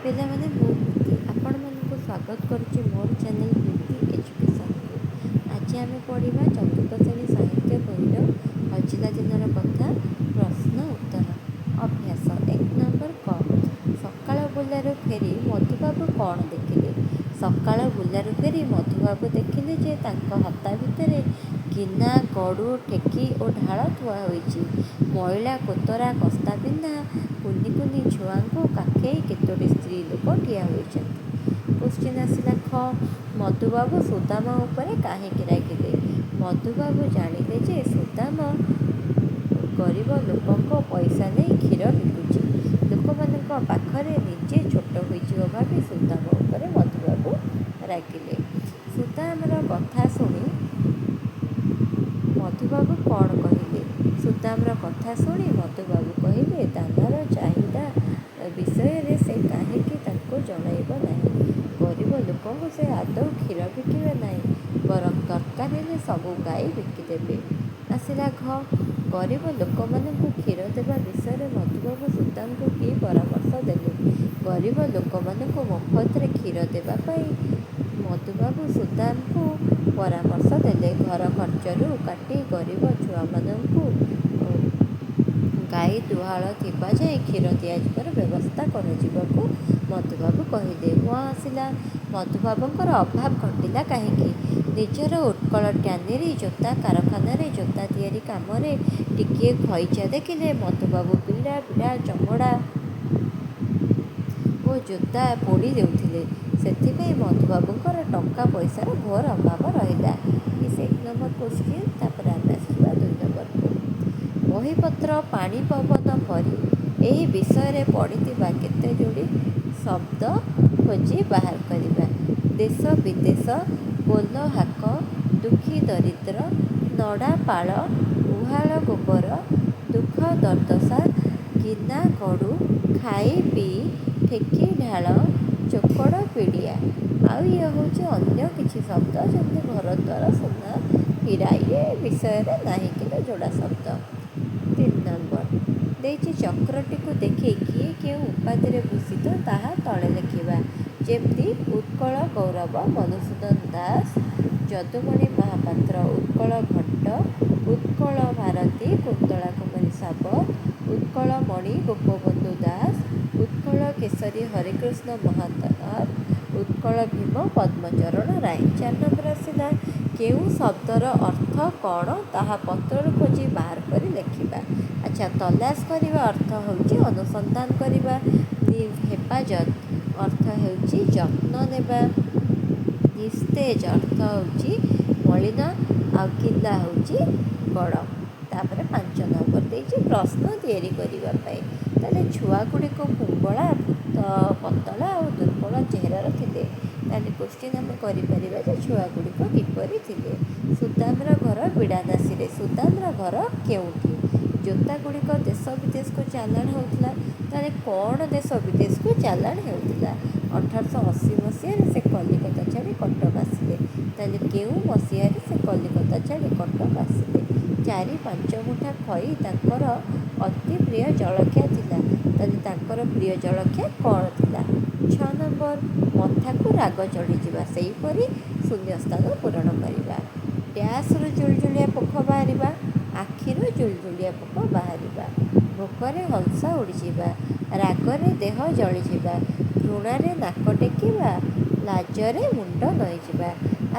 ପିଲାମାନେ ମୁଁ ପ୍ରୀତି ଆପଣମାନଙ୍କୁ ସ୍ୱାଗତ କରୁଛି ମୋର ଚ୍ୟାନେଲ୍ ପ୍ରୀତି ଏଜୁକେସନ୍କୁ। ଆଜି ଆମେ ପଢ଼ିବା ଚତୁର୍ଥ ଶ୍ରେଣୀ ସାହିତ୍ୟ ବହିର ହଜିଲା ଦିନର କଥା ପ୍ରଶ୍ନ ଉତ୍ତର ଅଭ୍ୟାସ 1 ନମ୍ବର କ। ସକାଳ ବୁଲାରୁ ଫେରି ମଧୁବାବୁ କ'ଣ ଦେଖିଲେ? ସକାଳ ବୁଲାରୁ ଫେରି ମଧୁବାବୁ ଦେଖିଲେ ଯେ ତାଙ୍କ ହତା ଭିତରେ ଗିନା, ଗଡ଼ୁ, ଠେକି ଓ ଢାଳ ଥୁଆ ହୋଇଛି। ମଇଳା କୋତରା କସ୍ତା ପିନ୍ଧା କୁନି କୁନି ଛୁଆଙ୍କୁ କାଖେଇ କେତୋଟି ସ୍ତ୍ରୀ ଲୋକ ଠିଆ ହୋଇଛନ୍ତି। କୋଶ୍ଚିନ୍ ଆସିଲା ଖ। ମଧୁବାବୁ ସୁଦାମ ଉପରେ କାହିଁକି ରାଗିଲେ? ମଧୁବାବୁ ଜାଣିଲେ ଯେ ସୁଦାମ ଗରିବ ଲୋକଙ୍କ ପଇସା ନେଇ କ୍ଷୀର ବିକୁଛି। ଲୋକମାନଙ୍କ ପାଖରେ ନିଜେ ଛୋଟ ହୋଇଯିବ ଭାବି ସୁଦାମ ଉପରେ ମଧୁବାବୁ ରାଗିଲେ। ସୁଦାମର କଥା ଶୁଣି ମଧୁବାବୁ କ'ଣ କହିଲେ? ସୁଦାମର କଥା ଶୁଣି ମଧୁବାବୁ କହିଲେ, ଦାନାର ଚାହିଦା ବିଷୟରେ ସେ କାହିଁକି ତାଙ୍କୁ ଜଣାଇବ ନାହିଁ? ଗରିବ ଲୋକଙ୍କୁ ସେ ଆଦୌ କ୍ଷୀର ବିକିବେ ନାହିଁ, ବରଂ ଦରକାର ହେଲେ ସବୁ ଗାଈ ବିକିଦେବେ। ଆସିଲା ଘ। ଗରିବ ଲୋକମାନଙ୍କୁ କ୍ଷୀର ଦେବା ବିଷୟରେ ମଧୁବାବୁ ସୁଦାମଙ୍କୁ କି ପରାମର୍ଶ ଦେଲେ? ଗରିବ ଲୋକମାନଙ୍କୁ ମଫତରେ କ୍ଷୀର ଦେବା ପାଇଁ ମଧୁବାବୁ ସୁଦାମଙ୍କୁ ପରାମର୍ଶ ଦେଲେ, ଘର ଖର୍ଚ୍ଚରୁ କାଟି ଗରିବ ଛୁଆମାନଙ୍କୁ ଗାଈ ଦୁହାଳ ଥିବା ଯାଏ କ୍ଷୀର ଦିଆଯିବାର ବ୍ୟବସ୍ଥା କରାଯିବାକୁ ମଧୁବାବୁ କହିଲେ। ମ ଆସିଲା ମଧୁବାବୁଙ୍କର ଅଭାବ ଘଟିଲା କାହିଁକି? ନିଜର ଉତ୍କଳ ଟ୍ୟାନେରୀ ଜୋତା କାରଖାନାରେ ଜୋତା ତିଆରି କାମରେ ଟିକିଏ ଖଇଚା ଦେଖିଲେ ମଧୁବାବୁ ବିଡ଼ା ବିଡ଼ା ଚମଡ଼ା ଓ ଜୋତା ପୋଡ଼ି ଦେଉଥିଲେ। ସେଥିପାଇଁ ମଧୁବାବୁଙ୍କର ଟଙ୍କା ପଇସାର ଘୋର ଅଭାବ ରହିଲା। 1 ନମ୍ବର କୋଶ୍ଚିନ୍। ତାପରେ ଆମେ ଆସିବା 2 ନମ୍ବରକୁ। ବହିପତ୍ର ପାଣି ପବନ ପରି ଏହି ବିଷୟରେ ପଢ଼ିଥିବା କେତେ ଯୋଡ଼ି ଶବ୍ଦ ଖୋଜି ବାହାର କରିବା। ଦେଶ ବିଦେଶ, ବୋଲ ହାକ, ଦୁଃଖୀ ଦରିଦ୍ର, ନଡ଼ା ପାଳ, ଗୁହାଳ ଗୋବର, ଦୁଃଖ ଦର୍ଦ୍ଦଶା, ଗିନା ଗଡ଼ୁ, ଖାଇ ପିଇ, ଠେକି ଢାଳ, ଚୋକଡ଼ ପିଡ଼ିଆ। ଆଉ ଇଏ ହେଉଛି ଅନ୍ୟ କିଛି ଶବ୍ଦ, ଯେମିତି ଘରଦ୍ୱାର, ସୁନା, ହୀରା। ଇଏ ବିଷୟରେ ନାହିଁ କିନ୍ତୁ ଯୋଡ଼ା ଶବ୍ଦ। 3 ନମ୍ବର ଦେଇଛି ଚକ୍ରଟିକୁ ଦେଖି କିଏ କେଉଁ ଉପାଧିରେ ଭୂଷିତ ତାହା ତଳେ ଲେଖିବା। ଯେମିତି ଉତ୍କଳ ଗୌରବ ମଧୁସୂଦନ ଦାସ, ଯଦୁମଣି ମହାପାତ୍ର ଉତ୍କଳ ଘଣ୍ଟ, ଉତ୍କଳ ଭାରତୀ କୁନ୍ତଳା କୁମାରୀ ସାବତ, ଉତ୍କଳ ମଣି ଗୋପବନ୍ଧୁ ଦାସ, ଉତ୍କଳ କେଶରୀ ହରିକୃଷ୍ଣ ମହତାବ, ଉତ୍କଳ ଭୀମ ପଦ୍ମଚରଣ ରାୟ। 4 ନମ୍ବର ଆସିଲା କେଉଁ ଶବ୍ଦର ଅର୍ଥ କ'ଣ ତାହା ପତ୍ରରୁ ଖୋଜି ବାହାର କରି ଲେଖିବା। ଆଚ୍ଛା, ତଲାସ କରିବା ଅର୍ଥ ହେଉଛି ଅନୁସନ୍ଧାନ କରିବା। ହେପାଜତ ଅର୍ଥ ହେଉଛି ଯତ୍ନ ନେବା। ନିସ୍ତେଜ ଅର୍ଥ ହେଉଛି ମଳିନ, ଆଉ କିଲ୍ଲା ହେଉଛି ଗଡ଼। ତାପରେ 5 ନମ୍ବର ଦେଇଛି ପ୍ରଶ୍ନ ତିଆରି କରିବା ପାଇଁ। ତାହେଲେ ଛୁଆଗୁଡ଼ିକ କୁମ୍ବଳା, ପତଳା ଆଉ ଦୁର୍ବଳ ଚେହେରାର ଥିଲେ। ତାହେଲେ କୋଶ୍ଚିନ୍ ଆମେ କରିପାରିବା ଯେ ଛୁଆଗୁଡ଼ିକ କିପରି ଥିଲେ? ସୁଦାମର ଘର ବିଡ଼ାନାସୀରେ। ସୁଦାମର ଘର କେଉଁଠି? ଜୋତାଗୁଡ଼ିକ ଦେଶ ବିଦେଶକୁ ଚାଲାଣ ହେଉଥିଲା। ତାହେଲେ କ'ଣ ଦେଶ ବିଦେଶକୁ ଚାଲାଣ ହେଉଥିଲା? 1880 ମସିହାରେ ସେ କଲିକତା ଛାଡ଼ି କଟକ ଆସିଲେ। ତାହେଲେ କେଉଁ ମସିହାରେ ସେ କଲିକତା ଛାଡ଼ି କଟକ ଆସିଲେ? 4-5 ମୁଠା ଖଇ ତାଙ୍କର ଅତି ପ୍ରିୟ ଜଳଖିଆ ଥିଲା। ତାହେଲେ ତାଙ୍କର ପ୍ରିୟ ଜଳଖିଆ କ'ଣ ଥିଲା? 6 ନମ୍ବର ମଥାକୁ ରାଗ ଚଢ଼ିଯିବା, ସେହିପରି ଶୂନ୍ୟସ୍ଥାନ ପୂରଣ କରିବା। ଡ୍ୟାସ୍ରୁ ଜୁଳୁଜୁଳିଆ ପୋକ ବାହାରିବା, ଆଖିରୁ ଜୁଳୁଜୁଳିଆ ପୋକ ବାହାରିବା। ଭୋକରେ ହଂସ ଉଡ଼ିଯିବା, ରାଗରେ ଦେହ ଜଳିଯିବା, ଘୃଣାରେ ନାକ ଟେକିବା, ଲାଜରେ ମୁଣ୍ଡ ନଇଁଯିବା।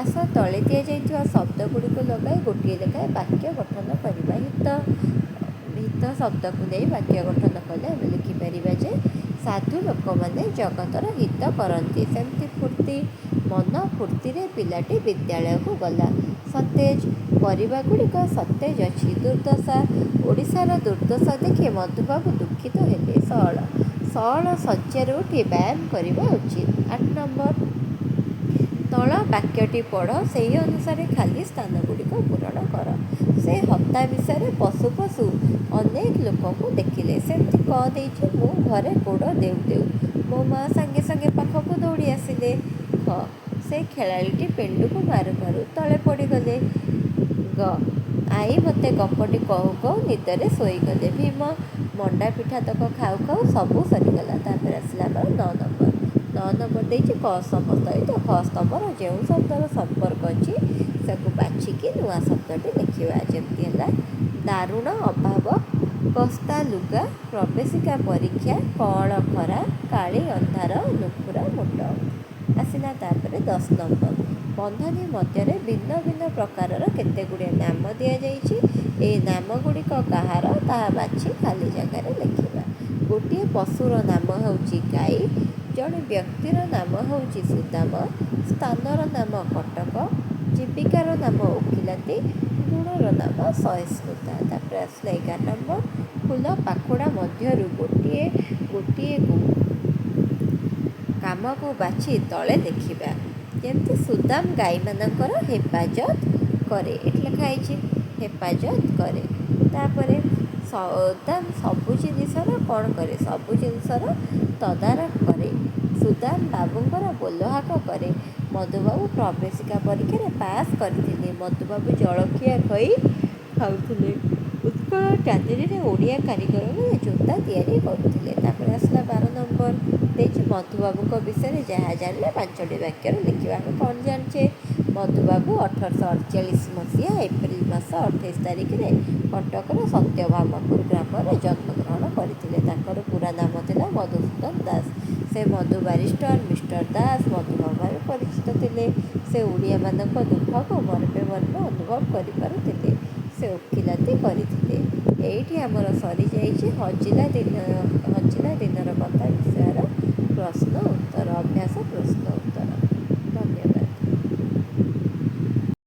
ଆସ ତଳେ ଦିଆଯାଇଥିବା ଶବ୍ଦଗୁଡ଼ିକୁ ଲଗାଇ ଗୋଟିଏ ଲେଖାଏଁ ବାକ୍ୟ ଗଠନ କରିବା। ହିତ ଶବ୍ଦକୁ ନେଇ ବାକ୍ୟ ଗଠନ କଲେ ଆମେ ଲେଖିପାରିବା ଯେ ସାଧୁ ଲୋକମାନେ ଜଗତର ହିତ କରନ୍ତି। ସେମିତି ଫୁର୍ତ୍ତି, ମନ ଫୁର୍ତ୍ତିରେ ପିଲାଟି ବିଦ୍ୟାଳୟକୁ ଗଲା। ସତେଜ, ପରିବାଗୁଡ଼ିକ ସତେଜ ଅଛି। ଦୁର୍ଦ୍ଦଶା, ଓଡ଼ିଶାର ଦୁର୍ଦ୍ଦଶା ଦେଖି ମଧୁବାବୁ ଦୁଃଖିତ ହେଲେ। ସଅଳ, ସଅଳ ଶଯ୍ୟାରୁ ଉଠି ବ୍ୟାୟାମ କରିବା ଉଚିତ। 8 ନମ୍ବର ତଳ ବାକ୍ୟଟି ପଢ଼, ସେହି ଅନୁସାରେ ଖାଲି ସ୍ଥାନଗୁଡ଼ିକ ପୂରଣ କର। ସେ ହତା ବିଷୟରେ ପଶୁ ପଶୁ ଅନେକ ଲୋକଙ୍କୁ ଦେଖିଲେ। ସେମିତି କ ଦେଇଛି, ମୁଁ ଘରେ ଗୋଡ଼ ଦେଉ ଦେଉ ମୋ ମା ସାଙ୍ଗେ ସାଙ୍ଗେ ପାଖକୁ ଦୌଡ଼ି ଆସିଲେ। ଖ, ସେ ଖେଳାଳିଟି ପେଣ୍ଡୁକୁ ମାରୁ ମାରୁ ତଳେ ପଡ଼ିଗଲେ। ଗ, ଆଈ ମୋତେ ଗପଟି କହୁ କହୁ ନିଦରେ ଶୋଇଗଲେ। ଭୀମ, ମଣ୍ଡା ପିଠା ତକ ଖାଉ ଖାଉ ସବୁ ସରିଗଲା। ତାପରେ ଆସିଲା ଆମର 9 ନମ୍ବର। ନମ୍ବର ଦେଇଛି କ ସମସ୍ତ ସହିତ ଖ ସ୍ତମ୍ଭର ଯେଉଁ ଶବ୍ଦର ସମ୍ପର୍କ ଅଛି ତାକୁ ବାଛିକି ନୂଆ ଶବ୍ଦଟି ଲେଖିବା। ଯେମିତି ହେଲା ଦାରୁଣ ଅଭାବ, କସ୍ତା ଲୁଗା, ପ୍ରବେଶିକା ପରୀକ୍ଷା, କଅଁଳ ଖରା, କାଳି ଅନ୍ଧାର, ନୁଖୁରା ମୁଣ୍ଡ। ଆସିଲା ତାପରେ 10 ନମ୍ବର। ବନ୍ଧନୀ ମଧ୍ୟରେ ଭିନ୍ନ ଭିନ୍ନ ପ୍ରକାରର କେତେଗୁଡ଼ିଏ ନାମ ଦିଆଯାଇଛି। ଏହି ନାମ ଗୁଡ଼ିକ କାହାର ତାହା ବାଛି ଖାଲି ଜାଗାରେ ଲେଖିବା। ଗୋଟିଏ ପଶୁର ନାମ ହେଉଛି ଗାଈ, ଜଣେ ବ୍ୟକ୍ତିର ନାମ ହେଉଛି ସୁଦାମ, ସ୍ଥାନର ନାମ କଟକ, ଜୀବିକାର ନାମ ଓକିଲାତି, ଗୁଣର ନାମ ସହିଷ୍ଣୁତା। ତାପରେ ଆସିଲା 11 ନମ୍ବର। ଫୁଲ ପାଖୁଡ଼ା ମଧ୍ୟରୁ ଗୋଟିଏ କାମକୁ ବାଛି ତଳେ ଲେଖିବା। ଯେମିତି ସୁଦାମ ଗାଈମାନଙ୍କର ହେପାଜତ କରେ, ଏଠି ଲେଖା ହେଇଛି ହେପାଜତ କରେ। ତାପରେ ସୁଦାମ ସବୁ ଜିନିଷର କ'ଣ କରେ? ସବୁ ଜିନିଷର ତଦାରଖ କରେ। ସୁଦାମ ବାବୁଙ୍କର ବୋଲହାକ କରେ। ମଧୁବାବୁ ପ୍ରବେଶିକା ପରୀକ୍ଷାରେ ପାସ୍ କରିଥିଲେ। ମଧୁବାବୁ ଜଳଖିଆ ଖଇ ଖାଉଥିଲେ। ଉତ୍କଳ ଚାକିରିରେ ଓଡ଼ିଆ କାରିଗରମାନେ ଜୋତା ତିଆରି କରୁଥିଲେ। ତାପରେ ଆସିଲା 12 ନମ୍ବର। ଦେଇଛି ମଧୁବାବୁଙ୍କ ବିଷୟରେ ଯାହା ଜାଣିଲେ 5ଟି ବାକ୍ୟରେ ଲେଖିବା। ଆମେ କ'ଣ ଜାଣିଛେ? ମଧୁବାବୁ 1848 ମସିହା ଏପ୍ରିଲ ମାସ 28 ତାରିଖରେ କଟକର ସତ୍ୟଭାମାପୁର ଗ୍ରାମରେ ଜନ୍ମଗ୍ରହଣ କରିଥିଲେ। ତାଙ୍କର ପୁରା ନାମ ଥିଲା ମଧୁସୂଦନ ଦାସ। ସେ ମଧୁ ବାରିଷ୍ଟର, ମିଷ୍ଟର ଦାସ ମଧୁବାବୁ ଭାବେ ପରିଚିତ ଥିଲେ। ସେ ଓଡ଼ିଆମାନଙ୍କ ଦୁଃଖକୁ ମର୍ମେ ମର୍ମେ ଅନୁଭବ କରିପାରୁଥିଲେ। ସେ ଓକିଲାତି କରିଥିଲେ। ଏଇଠି ଆମର ସରିଯାଇଛି ହଜିଲା ଦିନର କଥା ବିଷୟର ପ୍ରଶ୍ନ ଉତ୍ତର, ଅଭ୍ୟାସ ପ୍ରଶ୍ନ।